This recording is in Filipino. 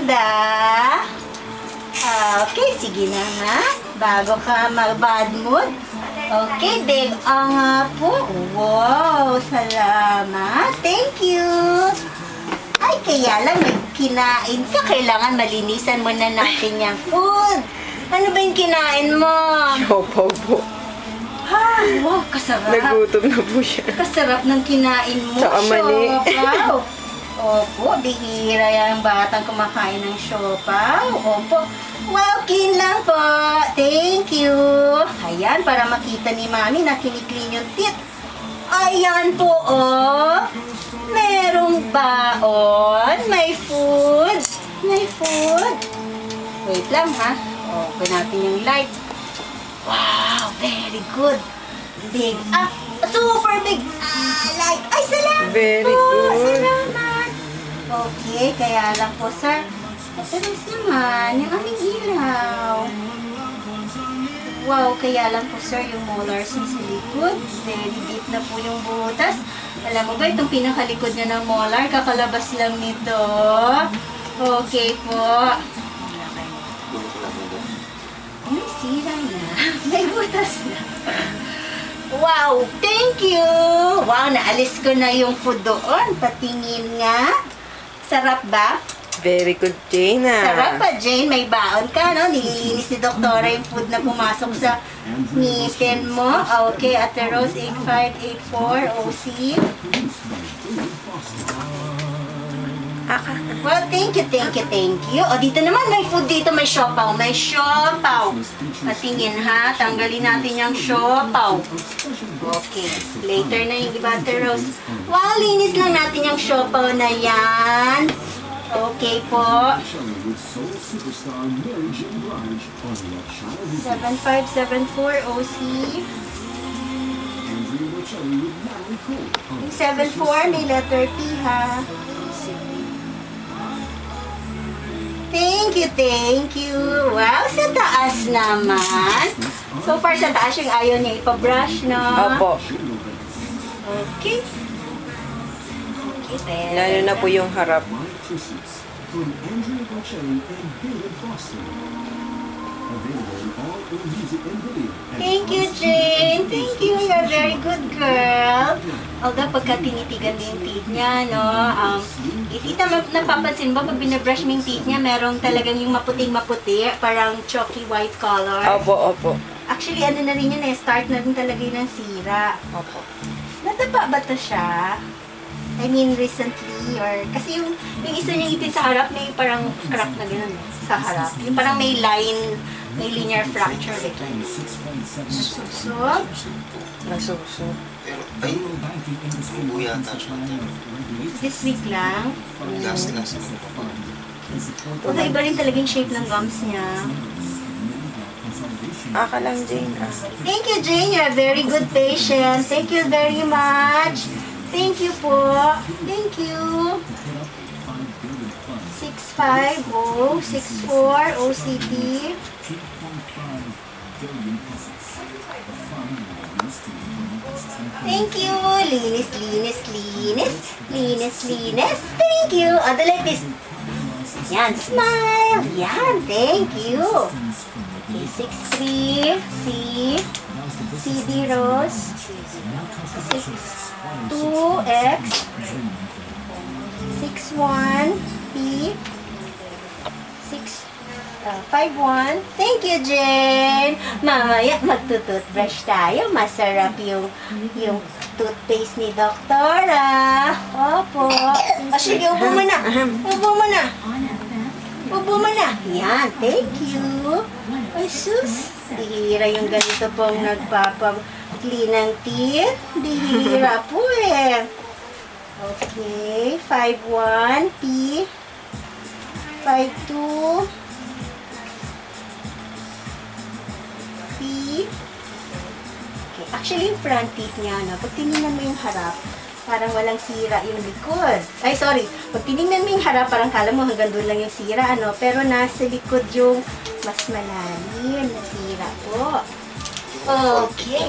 ganda. Okay, sige na nga. Bago ka mag-bad mood. Okay, big nga po. Wow, salamat. Thank you. Ay, kaya lang may kinain ka. Kailangan malinisan mo na natin yung food. Ano ba yung kinain mo? Siopaw po. Ha, wow, kasarap. Nagutom na po siya. Kasarap ng kinain mo. Tsaka mali. Siopaw. Opo, bihira yung batang kumakain ng siopaw. Opo. Wow, clean lang po. Thank you. Ayan, para makita ni Mami na kiniklean yung teeth. Ayan po, oh. Merong baon. May food. May food. Wait lang, ha. Open natin yung light. Wow, very good. Big. Super big. Light. Ay, salamat Very po. good. Salamat. Okay, kaya lang po, sir. Tapos naman, yung aming ilaw. Wow, kaya lang po, sir, yung molars niya sa likod. Very deep na po yung butas. Alam mo ba, itong pinakalikod niya ng molar, kakalabas lang nito. Okay po. May sira na. May butas na. Wow, thank you! Wow, naalis ko na yung food doon. Patingin nga. Sarap ba? Very good, Jane. Sarap pa, Jane. May baon ka, no? Nililinis ni Doktora yung food na pumasok sa ngipin mo. Okay, Ate Rose, 8584, OC. Well, thank you, thank you, thank you. O, dito naman, may food dito. May siopaw. May siopaw. Patingin, ha? Tanggalin natin yung siopaw. Okay. Later na yung iba, Ate Rose. Wow, linis lang natin yung siopaw na yan. Okay po. 7574 OC. Yung 74 may letter P, ha? Thank you, thank you. Wow, sa taas naman. So far sa taas yung ayaw niya ipabrush, no? Opo. Okay. Okay, Lalo na po yung harap. Thank you, Jane. Thank you. You're a very good girl. Although, pagka tinitigan din yung teeth niya, no? Itita, napapansin ba, pag binabrush mo yung teeth niya, merong talagang yung maputing-maputi, parang chalky white color. Opo, opo. Actually, ano na rin yun eh, start na rin talaga yun ng sira. Opo. Natapa ba to siya? I mean, recently, or... Kasi yung isa niyang ngipin sa harap, may parang crack na gano'n sa harap. Yung parang may line, may linear fracture. Like, nasusog. Nasusog. Pero, ay, subo yata siya. This week lang. Last. Although, iba rin talaga yung shape ng gums niya. Aka lang, Jane. Thank you, Jane. You're a very good patient. Thank you very much. Thank you po. Thank you. 65064 OCD. Thank you. Linis, linis, linis. Linis, linis. Thank you. Oh, do like this. Yan, smile. Yan, thank you. Okay, 63 CD Rose. 2X 61 P 51. Thank you, Jen. Mamaya magtututbrush tayo. Masarap yung toothpaste ni Doktora. Opo. O sige, upo mo na. Upo mo na. Upo mo na. Yan, thank you. Ay, sus. Dihira yung ganito pong nagpapag-clean ng teeth. Dihira po eh. Okay. 51 P 52 P. Okay. Actually, yung front teeth niya, no? Pag tinignan mo yung harap, parang walang sira yung likod. Ay, sorry. Pag tinignan mo yung harap, parang kala mo hanggang doon lang yung sira, ano? Pero nasa likod yung mas malalim na sira po. Okay.